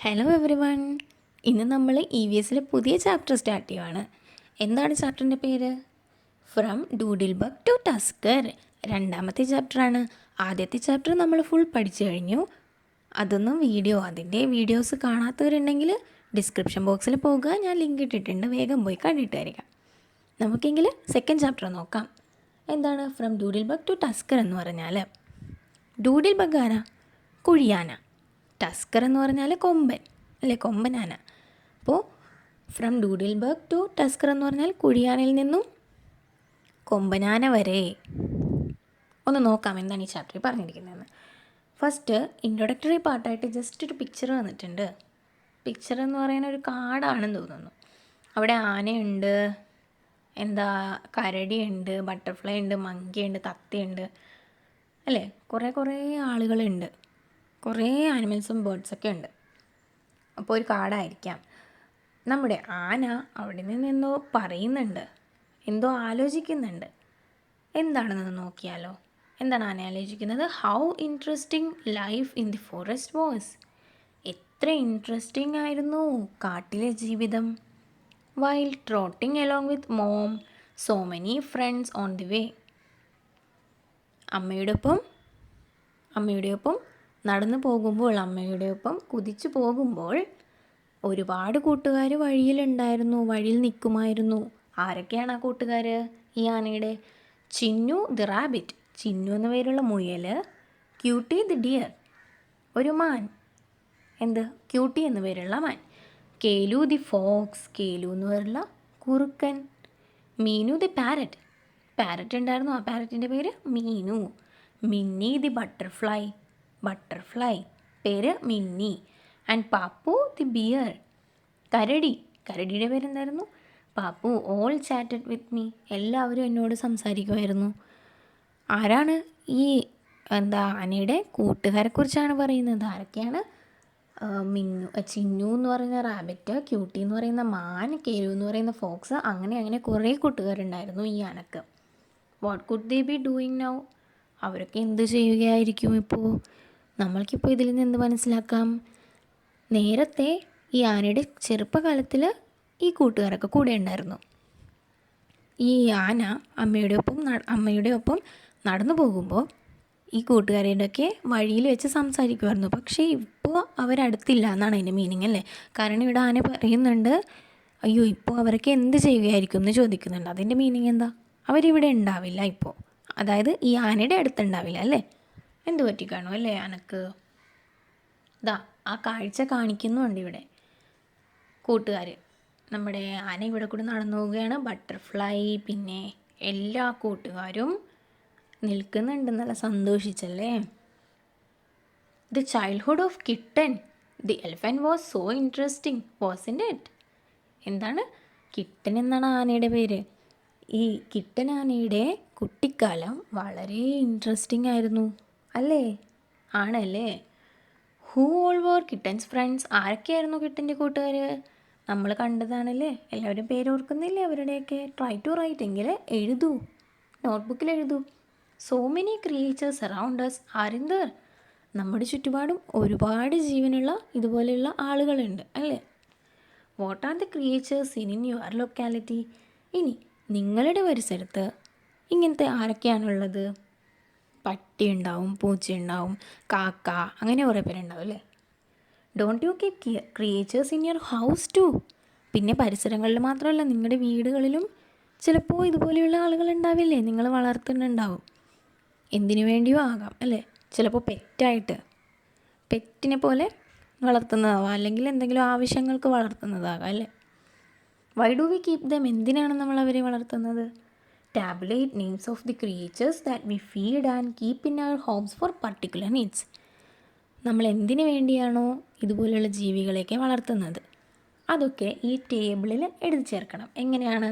Hello every one. ഇന്ന് നമ്മൾ EVSലെ പുതിയ ചാപ്റ്റർ സ്റ്റാർട്ട് ചെയ്യുവാണ്. എന്താണ് ചാപ്റ്ററിൻ്റെ പേര്? From doodle bug to tusker. രണ്ടാമത്തെ ചാപ്റ്ററാണ്. ആദ്യത്തെ ചാപ്റ്റർ നമ്മൾ ഫുൾ പഠിച്ചു കഴിഞ്ഞു. അതിൻ്റെ വീഡിയോസ് കാണാത്തവരുണ്ടെങ്കിൽ ഡിസ്ക്രിപ്ഷൻ ബോക്സിൽ പോകുക, ഞാൻ ലിങ്ക് ഇട്ടിട്ടുണ്ട്, വേഗം പോയി കണ്ടിട്ട് വരിക. നമുക്കെങ്കിൽ സെക്കൻഡ് ചാപ്റ്റർ നോക്കാം. എന്താണ് from doodle bug to tusker എന്ന് പറഞ്ഞാൽ? ഡൂഡിൽ ബഗ് ആരാ? കുഴിയാന. ടസ്കർ എന്ന് പറഞ്ഞാൽ കൊമ്പൻ അല്ലേ, കൊമ്പനാന. അപ്പോൾ from doodle bug to tusker എന്ന് പറഞ്ഞാൽ കുഴിയാനയിൽ നിന്നും കൊമ്പനാന വരെ. ഒന്ന് നോക്കാം എന്താണ് ഈ ചാപ്റ്ററിൽ പറഞ്ഞിരിക്കുന്നതെന്ന്. ഫസ്റ്റ് ഇൻട്രൊഡക്ടറി പാർട്ടായിട്ട് ജസ്റ്റ് ഒരു പിക്ചർ വന്നിട്ടുണ്ട്. പിക്ചർ എന്ന് പറയുന്ന ഒരു കാടാണെന്ന് തോന്നുന്നു. അവിടെ ആനയുണ്ട്, കരടിയുണ്ട്, ബട്ടർഫ്ലൈ ഉണ്ട്, മങ്കിയുണ്ട്, തത്തയുണ്ട് അല്ലേ, കുറേ ആളുകളുണ്ട്, കുറേ ആനിമൽസും ബേർഡ്സൊക്കെ ഉണ്ട്. അപ്പോൾ ഒരു കാടായിരിക്കാം. നമ്മുടെ ആന അവിടെ നിന്ന് എന്തോ പറയുന്നുണ്ട്, എന്തോ ആലോചിക്കുന്നുണ്ട്. എന്താണെന്ന് നോക്കിയാലോ? എന്താണ് ആന ആലോചിക്കുന്നത്? How interesting life in the forest was. എത്ര ഇൻട്രസ്റ്റിംഗ് ആയിരുന്നു കാട്ടിലെ ജീവിതം. While trotting along with mom so many friends on the way. അമ്മയുടെ ഒപ്പം നടന്നു പോകുമ്പോൾ, അമ്മയുടെ ഒപ്പം കുതിച്ചു പോകുമ്പോൾ ഒരുപാട് കൂട്ടുകാർ വഴിയിലുണ്ടായിരുന്നു, വഴിയിൽ നിൽക്കുമായിരുന്നു. ആരൊക്കെയാണ് ആ കൂട്ടുകാർ ഈ ആനയുടെ? ചിന്നു ദി റാബിറ്റ്, ചിന്നു എന്ന പേരുള്ള മുയൽ. ക്യൂട്ടി ദി ഡിയർ, ഒരു മാൻ. ക്യൂട്ടി എന്ന പേരുള്ള മാൻ. കേലു ദി ഫോക്സ്, കേലു എന്ന് പേരുള്ള കുറുക്കൻ. മീനു ദി പാരറ്റ്, പാരറ്റ് ഉണ്ടായിരുന്നു, ആ പാരറ്റിൻ്റെ പേര് മീനു. മിന്നി ദി ബട്ടർഫ്ലൈ, പേര് മിന്നി. ആൻഡ് പാപ്പു ദി ബിയർ, കരടിയുടെ പേരെന്തായിരുന്നു? പാപ്പു. ഓൾ ചാറ്റഡ് വിത്ത് മീ, എല്ലാവരും എന്നോട് സംസാരിക്കുമായിരുന്നു. ആരാണ് ഈ ആനയുടെ കൂട്ടുകാരെക്കുറിച്ചാണ് പറയുന്നത്. ആരൊക്കെയാണ്? ചിന്നു എന്ന് പറയുന്ന റാബിറ്റ്, ക്യൂട്ടി എന്ന് പറയുന്ന മാൻ, കേലു എന്ന് പറയുന്ന ഫോക്സ്, അങ്ങനെ കുറേ കൂട്ടുകാരുണ്ടായിരുന്നു ഈ ആനക്ക്. What could they be doing now? അവരൊക്കെ എന്ത് ചെയ്യുകയായിരിക്കും ഇപ്പോൾ? നമ്മൾക്കിപ്പോൾ ഇതിൽ നിന്ന് എന്ത് മനസ്സിലാക്കാം? നേരത്തെ ഈ ആനയുടെ ചെറുപ്പകാലത്തിൽ ഈ കൂട്ടുകാരൊക്കെ കൂടെ ഉണ്ടായിരുന്നു. ഈ ആന അമ്മയുടെ ഒപ്പം നടന്നു പോകുമ്പോൾ ഈ കൂട്ടുകാരുടെയൊക്കെ വഴിയിൽ വെച്ച് സംസാരിക്കുമായിരുന്നു. പക്ഷേ ഇപ്പോൾ അവരടുത്തില്ല എന്നാണ് അതിൻ്റെ മീനിങ് അല്ലേ. കാരണം ഇവിടെ ആന പറയുന്നുണ്ട്, അയ്യോ ഇപ്പോൾ അവരൊക്കെ എന്ത് ചെയ്യുകയായിരിക്കും എന്ന് ചോദിക്കുന്നുണ്ട്. അതിൻ്റെ മീനിങ് എന്താ? അവരിവിടെ ഉണ്ടാവില്ല ഇപ്പോൾ, അതായത് ഈ ആനയുടെ അടുത്തുണ്ടാവില്ല അല്ലേ. എന്ത് പറ്റി കാണും അല്ലേ ആനക്ക്? ആ കാഴ്ച കാണിക്കുന്നുണ്ട് ഇവിടെ കൂട്ടുകാർ. നമ്മുടെ ആന ഇവിടെ കൂടി നടന്നു പോവുകയാണ്. ബട്ടർഫ്ലൈ പിന്നെ എല്ലാ കൂട്ടുകാരും നിൽക്കുന്നുണ്ട്, നല്ല സന്തോഷിച്ചല്ലേ. The childhood of Kittan the elephant was so interesting wasn't it. എന്താണ് കിട്ടൻ എന്നാണ് ആനയുടെ പേര്. ഈ കിട്ടൻ ആനയുടെ കുട്ടിക്കാലം വളരെ ഇൻട്രസ്റ്റിംഗ് ആയിരുന്നു അല്ലേ? ആണല്ലേ. Who all were Kittan's friends? ആരൊക്കെയായിരുന്നു കിട്ടൻ്റെ കൂട്ടുകാർ? നമ്മൾ കണ്ടതാണല്ലേ, എല്ലാവരും പേര് ഓർക്കുന്നില്ലേ അവരുടെയൊക്കെ? ട്രൈ ടു റൈറ്റ്, എങ്കിൽ എഴുതൂ, നോട്ട്ബുക്കിൽ എഴുതൂ. So many creatures around us are in there. നമ്മുടെ ചുറ്റുപാടും ഒരുപാട് ജീവനുള്ള ഇതുപോലെയുള്ള ആളുകളുണ്ട് അല്ലേ. What are the creatures in your locality? ഇനി നിങ്ങളുടെ പരിസരത്ത് ഇങ്ങനത്തെ ആരൊക്കെയാണുള്ളത്? പട്ടി ഉണ്ടാവും, പൂച്ചയുണ്ടാവും, കാക്ക, അങ്ങനെ കുറേ പേരുണ്ടാവും അല്ലേ. Don't you keep creatures in your house too? പിന്നെ പരിസരങ്ങളിൽ മാത്രമല്ല, നിങ്ങളുടെ വീടുകളിലും ചിലപ്പോൾ ഇതുപോലെയുള്ള ആളുകൾ ഉണ്ടാവില്ലേ, നിങ്ങൾ വളർത്തുന്നുണ്ടാവും. എന്തിനു വേണ്ടിയോ ആകാം അല്ലേ. ചിലപ്പോൾ പെറ്റിനെ പോലെ വളർത്തുന്നതാവാം, അല്ലെങ്കിൽ എന്തെങ്കിലും ആവശ്യങ്ങൾക്ക് വളർത്തുന്നതാകാം അല്ലേ. Why do we keep them? എന്തിനാണ് നമ്മൾ അവരെ വളർത്തുന്നത്? Tabulate names of the creatures that we feed and keep in our homes for particular needs. നമ്മൾ എന്തിനു വേണ്ടിയാണോ ഇതുപോലെയുള്ള ജീവികളെയൊക്കെ വളർത്തുന്നത്, അതൊക്കെ ഈ ടേബിളിൽ എഴുതി ചേർക്കണം. എങ്ങനെയാണ്?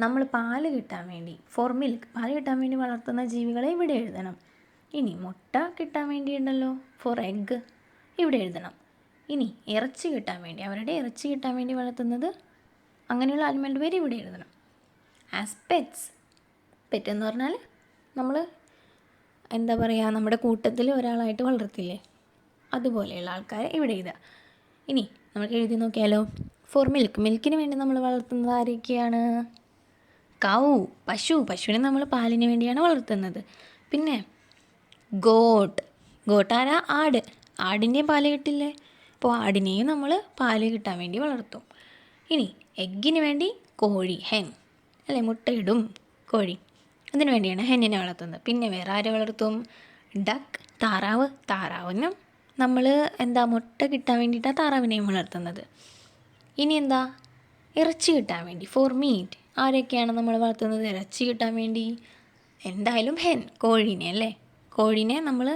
നമ്മൾ പാല് കിട്ടാൻ വേണ്ടി പാല് കിട്ടാൻ വേണ്ടി വളർത്തുന്ന ജീവികളെ ഇവിടെ എഴുതണം. ഇനി മുട്ട കിട്ടാൻ വേണ്ടിയുണ്ടല്ലോ, ഫോർ എഗ്ഗ്, ഇവിടെ എഴുതണം. ഇനി ഇറച്ചി കിട്ടാൻ വേണ്ടി, അവരുടെ ഇറച്ചി കിട്ടാൻ വേണ്ടി വളർത്തുന്നത്, അങ്ങനെയുള്ള ആനിമലിൻ്റെ പേര് ഇവിടെ എഴുതണം. ആസ് പെറ്റ് എന്ന് പറഞ്ഞാൽ നമ്മൾ നമ്മുടെ കൂട്ടത്തിൽ ഒരാളായിട്ട് വളർത്തില്ലേ, അതുപോലെയുള്ള ആൾക്കാരെ ഇവിടെ എഴുതുക. ഇനി നമുക്ക് എഴുതി നോക്കിയാലോ. ഫോർ മിൽക്ക്, മിൽക്കിന് വേണ്ടി നമ്മൾ വളർത്തുന്നത് ആരൊക്കെയാണ്? കൗ, പശുവിനെ നമ്മൾ പാലിന് വേണ്ടിയാണ് വളർത്തുന്നത്. പിന്നെ ഗോട്ട്, ഗോട്ടാരാ? ആട്. ആടിൻ്റെയും പാല് കിട്ടില്ലേ? അപ്പോൾ ആടിനെയും നമ്മൾ പാല് കിട്ടാൻ വേണ്ടി വളർത്തും. ഇനി എഗ്ഗിന് വേണ്ടി കോഴി, ഹെൻ അല്ലേ, മുട്ടയിടും കോഴി, അതിന് വേണ്ടിയാണ് ഹെന്നിനെ വളർത്തുന്നത്. പിന്നെ വേറെ ആരെ വളർത്തും? ഡക്ക്, താറാവ്. താറാവിനും നമ്മൾ മുട്ട കിട്ടാൻ വേണ്ടിയിട്ടാണ് താറാവിനെയും വളർത്തുന്നത്. ഇനി ഇറച്ചി കിട്ടാൻ വേണ്ടി, ഫോർ മീറ്റ്, ആരൊക്കെയാണ് നമ്മൾ വളർത്തുന്നത് ഇറച്ചി കിട്ടാൻ വേണ്ടി? എന്തായാലും ഹെൻ, കോഴീനെ അല്ലേ. കോഴീനെ നമ്മൾ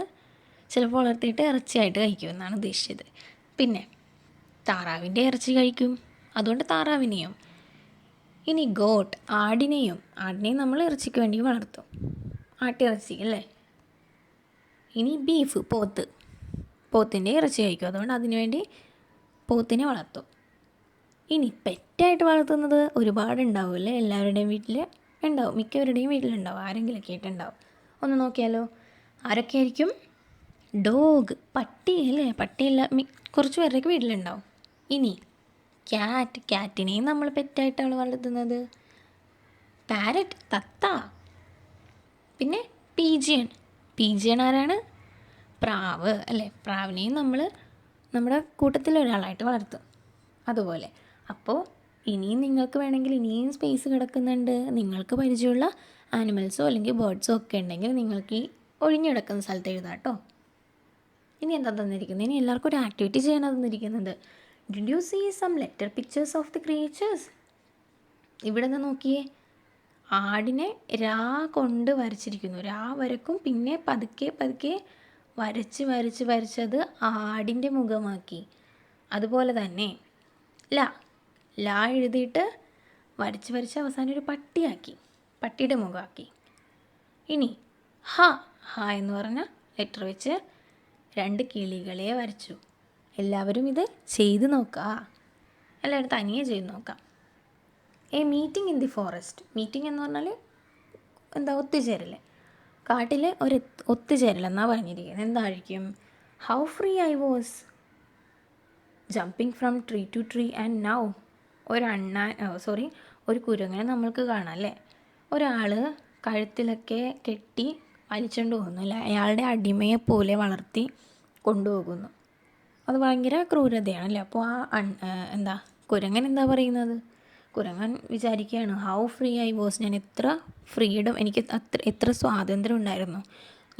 ചിലപ്പോൾ വളർത്തിയിട്ട് ഇറച്ചിയായിട്ട് കഴിക്കുമെന്നാണ് ഉദ്ദേശിച്ചത്. പിന്നെ താറാവിൻ്റെ ഇറച്ചി കഴിക്കും, അതുകൊണ്ട് താറാവിനെയും. ഇനി ഗോട്ട്, ആടിനെയും നമ്മൾ ഇറച്ചിക്ക് വേണ്ടി വളർത്തും, ആട്ടിറച്ചി അല്ലേ. ഇനി ബീഫ്, പോത്തിൻ്റെ ഇറച്ചി കഴിക്കും, അതുകൊണ്ട് അതിനു വേണ്ടി പോത്തിനെ വളർത്തും. ഇനി പെറ്റായിട്ട് വളർത്തുന്നത് ഒരുപാടുണ്ടാവും അല്ലേ, എല്ലാവരുടെയും വീട്ടിൽ ഉണ്ടാവും, മിക്കവരുടെയും വീട്ടിലുണ്ടാവും, ആരെങ്കിലുമൊക്കെ ആയിട്ടുണ്ടാവും. ഒന്ന് നോക്കിയാലോ, ആരൊക്കെ ആയിരിക്കും? ഡോഗ്, പട്ടി അല്ലേ, കുറച്ച് പേരുടെയൊക്കെ വീട്ടിലുണ്ടാവും. ഇനി ക്യാറ്റിനെയും നമ്മൾ പെറ്റായിട്ടാണ് വളർത്തുന്നത്. പാരറ്റ്, തത്ത. പിന്നെ പീജിയൻ ആരാണ്? പ്രാവ് അല്ലേ. പ്രാവിനെയും നമ്മൾ നമ്മുടെ കൂട്ടത്തിലൊരാളായിട്ട് വളർത്തും. അതുപോലെ അപ്പോൾ ഇനിയും നിങ്ങൾക്ക് വേണമെങ്കിൽ ഇനിയും സ്പേസ് കിടക്കുന്നുണ്ട്. നിങ്ങൾക്ക് പരിചയമുള്ള ആനിമൽസോ അല്ലെങ്കിൽ ബേർഡ്സോ ഒക്കെ ഉണ്ടെങ്കിൽ നിങ്ങൾക്ക് ഈ ഒഴിഞ്ഞിടക്കുന്ന സ്ഥലത്ത് എഴുതാം കേട്ടോ. ഇനി എന്താ തന്നിരിക്കുന്നത്? ഇനി എല്ലാവർക്കും ഒരു ആക്ടിവിറ്റി ചെയ്യാനാണ് തന്നിരിക്കുന്നത്. Did you see some letter pictures of the creatures? ഇവിടെ നിന്ന് നോക്കിയേ, ആടിനെ രാ കൊണ്ട് വരച്ചിരിക്കുന്നു. രാ വരക്കും, പിന്നെ പതുക്കെ വരച്ചത് ആടിൻ്റെ മുഖമാക്കി. അതുപോലെ തന്നെ ലാ എഴുതിയിട്ട് വരച്ച് അവസാനം ഒരു പട്ടിയാക്കി, പട്ടിയുടെ മുഖമാക്കി. ഇനി ഹ എന്ന് പറഞ്ഞ ലെറ്റർ വെച്ച് 2 കിളികളെ വരച്ചു. എല്ലാവരും ഇത് ചെയ്ത് നോക്കുക, എല്ലാവരും തനിയെ ചെയ്ത് നോക്കാം. A meeting in the forest, meeting എന്ന് പറഞ്ഞാൽ ഒത്തുചേരൽ, കാട്ടിലെ ഒരു ഒത്തുചേരൽ എന്നാണ് പറഞ്ഞിരിക്കുന്നത്. എന്തായിരിക്കും? How free I was jumping from tree to tree and now. ഒരു കുരങ്ങനെ നമ്മൾക്ക് കാണാം അല്ലേ. ഒരാൾ കഴുത്തിലൊക്കെ കെട്ടി വലിച്ചുകൊണ്ട് പോകുന്നു അല്ലേ, അയാളുടെ അടിമയെ പോലെ വളർത്തി കൊണ്ടുപോകുന്നു. അത് ഭയങ്കര ക്രൂരതയാണല്ലേ. അപ്പോൾ കുരങ്ങൻ എന്താ പറയുന്നത്? കുരങ്ങൻ വിചാരിക്കുകയാണ്, ഹൗ ഫ്രീ ഐ വാസ്, ഞാൻ എത്ര ഫ്രീഡം, എനിക്ക് എത്ര സ്വാതന്ത്ര്യം ഉണ്ടായിരുന്നു.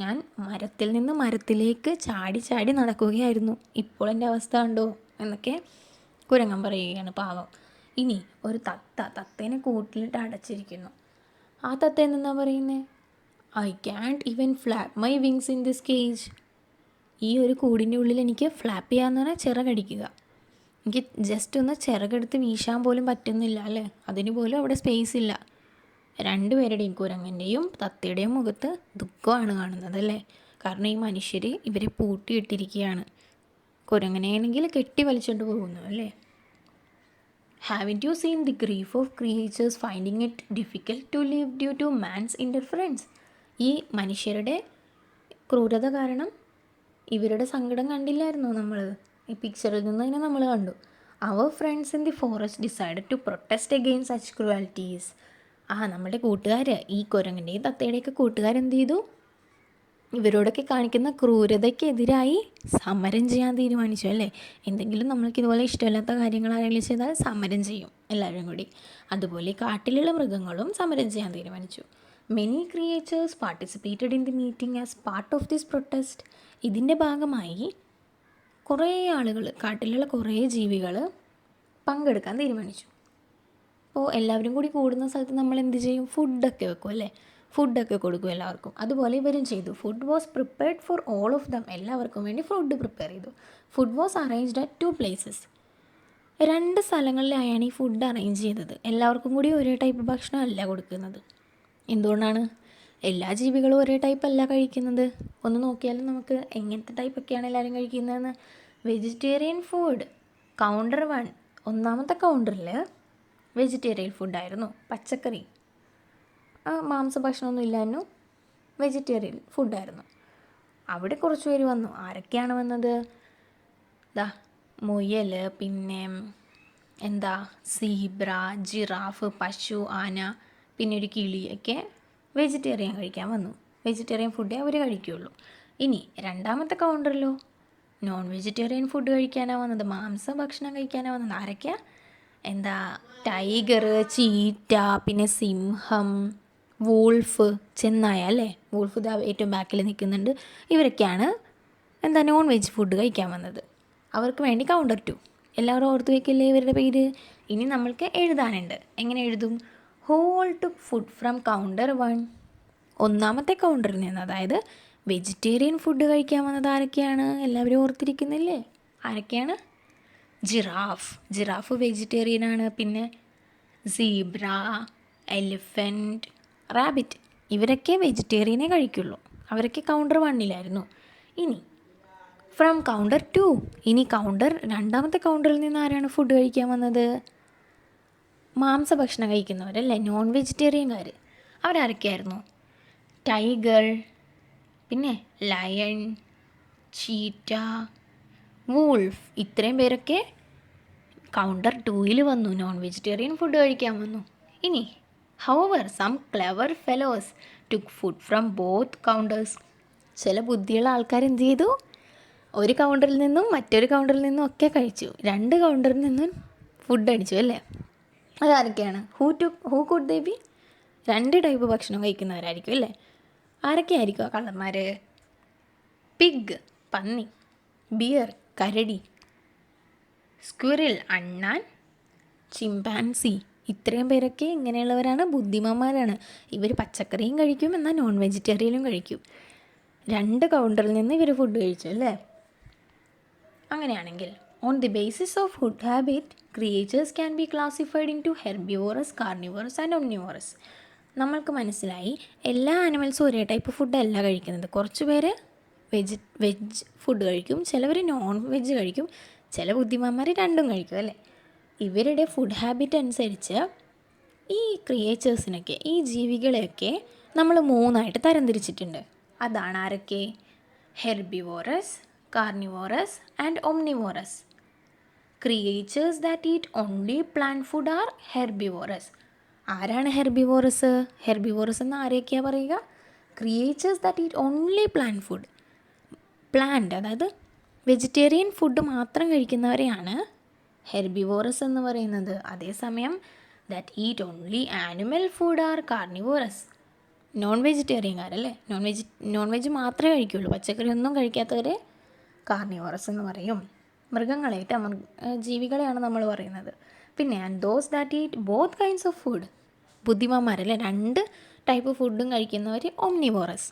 ഞാൻ മരത്തിൽ നിന്ന് മരത്തിലേക്ക് ചാടി നടക്കുകയായിരുന്നു, ഇപ്പോൾ എൻ്റെ അവസ്ഥ ഉണ്ടോ എന്നൊക്കെ കുരങ്ങൻ പറയുകയാണ്, പാവം. ഇനി ഒരു തത്തേനെ കൂട്ടിലിട്ട് അടച്ചിരിക്കുന്നു. ആ തത്ത എന്താ പറയുന്നത്? I can't even flap my wings in this cage. ഈ ഒരു കൂടിൻ്റെ ഉള്ളിൽ എനിക്ക് ഫ്ലാപ്പ് ചെയ്യാമെന്ന് പറഞ്ഞാൽ ചിറകടിക്കുക, എനിക്ക് ജസ്റ്റ് ഒന്ന് ചിറകെടുത്ത് വീശാൻ പോലും പറ്റുന്നില്ല അല്ലേ, അതിന് പോലും അവിടെ സ്പേസ് ഇല്ല. 2 പേരുടെയും, കുരങ്ങൻ്റെയും തത്തയുടെയും മുഖത്ത് ദുഃഖമാണ് കാണുന്നത് അല്ലേ. കാരണം ഈ മനുഷ്യർ ഇവരെ പൂട്ടിയിട്ടിരിക്കുകയാണ്. കുരങ്ങനെയാണെങ്കിൽ കെട്ടി വലിച്ചുകൊണ്ട് പോകുന്നു അല്ലേ. Haven't you seen the grief of creatures finding it difficult to live due to man's interference. ഈ മനുഷ്യരുടെ ക്രൂരത കാരണം ഇവരുടെ സങ്കടം കണ്ടില്ലായിരുന്നോ നമ്മൾ? ഈ പിക്ചറിൽ നിന്ന് തന്നെ നമ്മൾ കണ്ടു. അവർ friends in the forest decided to protest against such cruelties. നമ്മുടെ കൂട്ടുകാർ, ഈ കുരങ്ങൻ്റെയും തത്തയുടെയൊക്കെ കൂട്ടുകാരെന്ത് ചെയ്തു? ഇവരോടൊക്കെ കാണിക്കുന്ന ക്രൂരതയ്ക്കെതിരായി സമരം ചെയ്യാൻ തീരുമാനിച്ചു അല്ലേ. എന്തെങ്കിലും നമ്മൾക്ക് ഇതുപോലെ ഇഷ്ടമില്ലാത്ത കാര്യങ്ങൾ ആരെങ്കിലും ചെയ്താൽ സമരം ചെയ്യും എല്ലാവരും കൂടി. അതുപോലെ കാട്ടിലുള്ള മൃഗങ്ങളും സമരം ചെയ്യാൻ തീരുമാനിച്ചു. Many creatures participated in the meeting as part of this protest. ഇതിൻ്റെ ഭാഗമായി കുറേ ആളുകൾ, കാട്ടിലുള്ള കുറേ ജീവികൾ പങ്കെടുക്കാൻ തീരുമാനിച്ചു. അപ്പോൾ എല്ലാവരും കൂടി കൂടുന്ന സ്ഥലത്ത് നമ്മൾ എന്ത് ചെയ്യും? ഫുഡൊക്കെ വെക്കും അല്ലേ, ഫുഡൊക്കെ കൊടുക്കും എല്ലാവർക്കും. അതുപോലെ ഇവരും ചെയ്തു. Food was prepared for all of them. എല്ലാവർക്കും വേണ്ടി ഫുഡ് പ്രിപ്പയർ ചെയ്തു. Food was arranged at 2 places. 2 സ്ഥലങ്ങളിലായാണ് ഈ ഫുഡ് അറേഞ്ച് ചെയ്തത്. എല്ലാവർക്കും കൂടി ഒരേ ടൈപ്പ് ഭക്ഷണം അല്ല കൊടുക്കുന്നത്. എന്തുകൊണ്ടാണ്? എല്ലാ ജീവികളും ഒരേ ടൈപ്പ് അല്ല കഴിക്കുന്നത്. ഒന്ന് നോക്കിയാലും നമുക്ക് എങ്ങനത്തെ ടൈപ്പൊക്കെയാണ് എല്ലാവരും കഴിക്കുന്നതെന്ന്. വെജിറ്റേറിയൻ ഫുഡ് കൗണ്ടർ 1, ഒന്നാമത്തെ കൗണ്ടറിൽ വെജിറ്റേറിയൻ ഫുഡായിരുന്നു, പച്ചക്കറി, മാംസഭക്ഷണമൊന്നും ഇല്ലായിരുന്നു, വെജിറ്റേറിയൻ ഫുഡായിരുന്നു. അവിടെ കുറച്ച് പേര് വന്നു. ആരൊക്കെയാണ് വന്നത്? മുയൽ, പിന്നെ എന്താ സീബ്ര, ജിറാഫ്, പശു, ആന, പിന്നെ ഒരു കിളിയൊക്കെ വെജിറ്റേറിയൻ കഴിക്കാൻ വന്നു. വെജിറ്റേറിയൻ ഫുഡേ അവർ കഴിക്കുകയുള്ളൂ. ഇനി രണ്ടാമത്തെ കൗണ്ടറിലോ നോൺ വെജിറ്റേറിയൻ ഫുഡ് കഴിക്കാനാണ് വന്നത്, മാംസഭക്ഷണം കഴിക്കാനാണ് വന്നത്. ആരൊക്കെയാ? എന്താ ടൈഗർ, ചീറ്റ, പിന്നെ സിംഹം, വൂൾഫ്, ചെന്നായ അല്ലേ, വൂൾഫ് ഇതാ ഏറ്റവും ബാക്കിൽ നിൽക്കുന്നുണ്ട്. ഇവരൊക്കെയാണ് എന്താ നോൺ വെജ് ഫുഡ് കഴിക്കാൻ വന്നത്. അവർക്ക് വേണ്ടി കൗണ്ടർ 2. എല്ലാവരും ഓർത്ത് വയ്ക്കില്ലേ ഇവരുടെ പേര്? ഇനി നമ്മൾക്ക് എഴുതാനുണ്ട്. എങ്ങനെ എഴുതും? Who all took food from counter 1. ഒന്നാമത്തെ കൗണ്ടറിൽ നിന്ന്, അതായത് വെജിറ്റേറിയൻ ഫുഡ് കഴിക്കാൻ വന്നത് ആരൊക്കെയാണ്? എല്ലാവരും ഓർത്തിരിക്കുന്നില്ലേ? ആരൊക്കെയാണ്? ജിറാഫ് വെജിറ്റേറിയനാണ്. പിന്നെ സീബ്ര, എലിഫൻറ്റ്, റാബിറ്റ് ഇവരൊക്കെ വെജിറ്റേറിയനേ കഴിക്കുള്ളൂ. അവരൊക്കെ കൗണ്ടർ 1-ലായിരുന്നു. ഇനി ഫ്രം കൗണ്ടർ 2, ഇനി രണ്ടാമത്തെ കൗണ്ടറിൽ നിന്ന് ആരാണ് ഫുഡ് കഴിക്കാൻ വന്നത്? മാംസഭക്ഷണം കഴിക്കുന്നവരല്ലേ, നോൺ വെജിറ്റേറിയൻകാർ. അവരാരൊക്കെയായിരുന്നു? ടൈഗർ, പിന്നെ ലയൺ, ചീറ്റ, വൂൾഫ്. ഇത്രയും പേരൊക്കെ കൗണ്ടർ 2-ൽ വന്നു, നോൺ വെജിറ്റേറിയൻ ഫുഡ് കഴിക്കാൻ വന്നു. ഇനി however some clever fellows took food from both counters. ചില ബുദ്ധിയുള്ള ആൾക്കാർ എന്ത് ചെയ്തു? ഒരു കൗണ്ടറിൽ നിന്നും മറ്റൊരു കൗണ്ടറിൽ നിന്നും ഒക്കെ കഴിച്ചു. 2 കൗണ്ടറിൽ നിന്നും ഫുഡ് അടിച്ചു അല്ലേ. അതാരൊക്കെയാണ്? Who could they be? 2 type ഭക്ഷണം കഴിക്കുന്നവരായിരിക്കും അല്ലേ. ആരൊക്കെയായിരിക്കും ആ കള്ളന്മാർ? പിഗ് പന്നി, ബിയർ കരടി, സ്ക്വിറിൽ അണ്ണാൻ, ചിമ്പാൻസി. ഇത്രയും പേരൊക്കെ ഇങ്ങനെയുള്ളവരാണ്, ബുദ്ധിമാന്മാരാണ്. ഇവർ പച്ചക്കറിയും കഴിക്കും, എന്നാൽ നോൺ വെജിറ്റേറിയനും കഴിക്കും. 2 കൗണ്ടറിൽ നിന്ന് ഇവർ ഫുഡ് കഴിച്ചു അല്ലേ. അങ്ങനെയാണെങ്കിൽ on the basis of food habit creatures can be classified into herbivorous, carnivorous and omnivorous. നമ്മൾക്ക് മനസ്സിലായി എല്ലാ ആനിമൽസും ഒരേ ടൈപ്പ് ഫുഡല്ല കഴിക്കുന്നത്. കുറച്ച് പേര് വെജ് ഫുഡ് കഴിക്കും, ചിലവർ നോൺ വെജ് കഴിക്കും, ചില ബുദ്ധിമാന്മാർ രണ്ടും കഴിക്കും അല്ലേ. ഇവരുടെ ഫുഡ് ഹാബിറ്റ് അനുസരിച്ച് ഈ ക്രിയേച്ചേഴ്സിനൊക്കെ, ഈ ജീവികളെയൊക്കെ നമ്മൾ 3ആയിട്ട് തരംതിരിച്ചിട്ടുണ്ട്. അതാണ് ആരൊക്കെ? Herbivorous, carnivorous and omnivorous. Creatures that eat only plant food are herbivorous. ആരാണ് ഹെർബിവോറസ്? ഹെർബിവോറസ് എന്ന് ആരെയൊക്കെയാണ് പറയുക? Creatures that eat only plant food. Plant, അതായത് വെജിറ്റേറിയൻ ഫുഡ് മാത്രം കഴിക്കുന്നവരെയാണ് ഹെർബിവോറസ് എന്ന് പറയുന്നത്. അതേസമയം that eat only animal food are carnivorous. Non വെജിറ്റേറിയൻകാരല്ലേ, നോൺ വെജ് മാത്രമേ കഴിക്കുള്ളൂ, പച്ചക്കറി ഒന്നും കഴിക്കാത്തവരെ കാർണിവോറസ് എന്ന് പറയും. മൃഗങ്ങളെയായിട്ട് ജീവികളെയാണ് നമ്മൾ പറയുന്നത്. പിന്നെ and those that eat both kinds of food. ബുദ്ധിമാന്മാരല്ലേ, 2 ടൈപ്പ് ഫുഡും കഴിക്കുന്നവർ ഒംനിവോറസ്.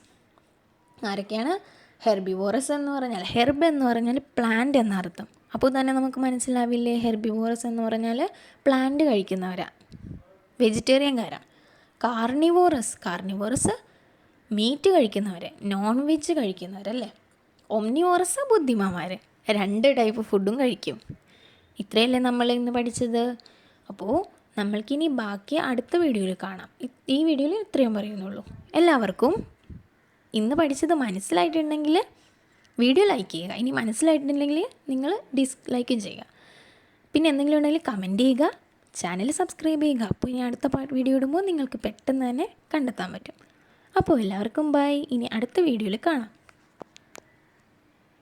ആരൊക്കെയാണ്? ഹെർബിവോറസ് എന്ന് പറഞ്ഞാൽ, ഹെർബ് എന്ന് പറഞ്ഞാൽ പ്ലാന്റ് എന്നർത്ഥം. അപ്പോൾ തന്നെ നമുക്ക് മനസ്സിലാവില്ലേ, ഹെർബിവോറസ് എന്ന് പറഞ്ഞാൽ പ്ലാന്റ് കഴിക്കുന്നവരാണ്, വെജിറ്റേറിയൻകാരാണ്. കാർണിവോറസ് മീറ്റ് കഴിക്കുന്നവരെ, നോൺ വെജ് കഴിക്കുന്നവരല്ലേ. ഒംനിവോറസ് ബുദ്ധിമാന്മാർ, 2 ടൈപ്പ് ഫുഡും കഴിക്കും. ഇത്രയല്ലേ നമ്മൾ ഇന്ന് പഠിച്ചത്. അപ്പോൾ നമ്മൾക്കിനി ബാക്കി അടുത്ത വീഡിയോയിൽ കാണാം. ഈ വീഡിയോയിൽ ഇത്രയും പറയുന്നുള്ളൂ. എല്ലാവർക്കും ഇന്ന് പഠിച്ചത് മനസ്സിലായിട്ടുണ്ടെങ്കിൽ വീഡിയോ ലൈക്ക് ചെയ്യുക. ഇനി മനസ്സിലായിട്ടുണ്ടെങ്കിൽ നിങ്ങൾ ഡിസ്ലൈക്കും ചെയ്യുക. പിന്നെ എന്തെങ്കിലും ഉണ്ടെങ്കിൽ കമൻറ്റ് ചെയ്യുക, ചാനൽ സബ്സ്ക്രൈബ് ചെയ്യുക. അപ്പോൾ ഇനി അടുത്ത വീഡിയോ ഇടുമ്പോൾ നിങ്ങൾക്ക് പെട്ടെന്ന് തന്നെ കണ്ടെത്താൻ പറ്റും. അപ്പോൾ എല്ലാവർക്കും ബൈ. ഇനി അടുത്ത വീഡിയോയിൽ കാണാം.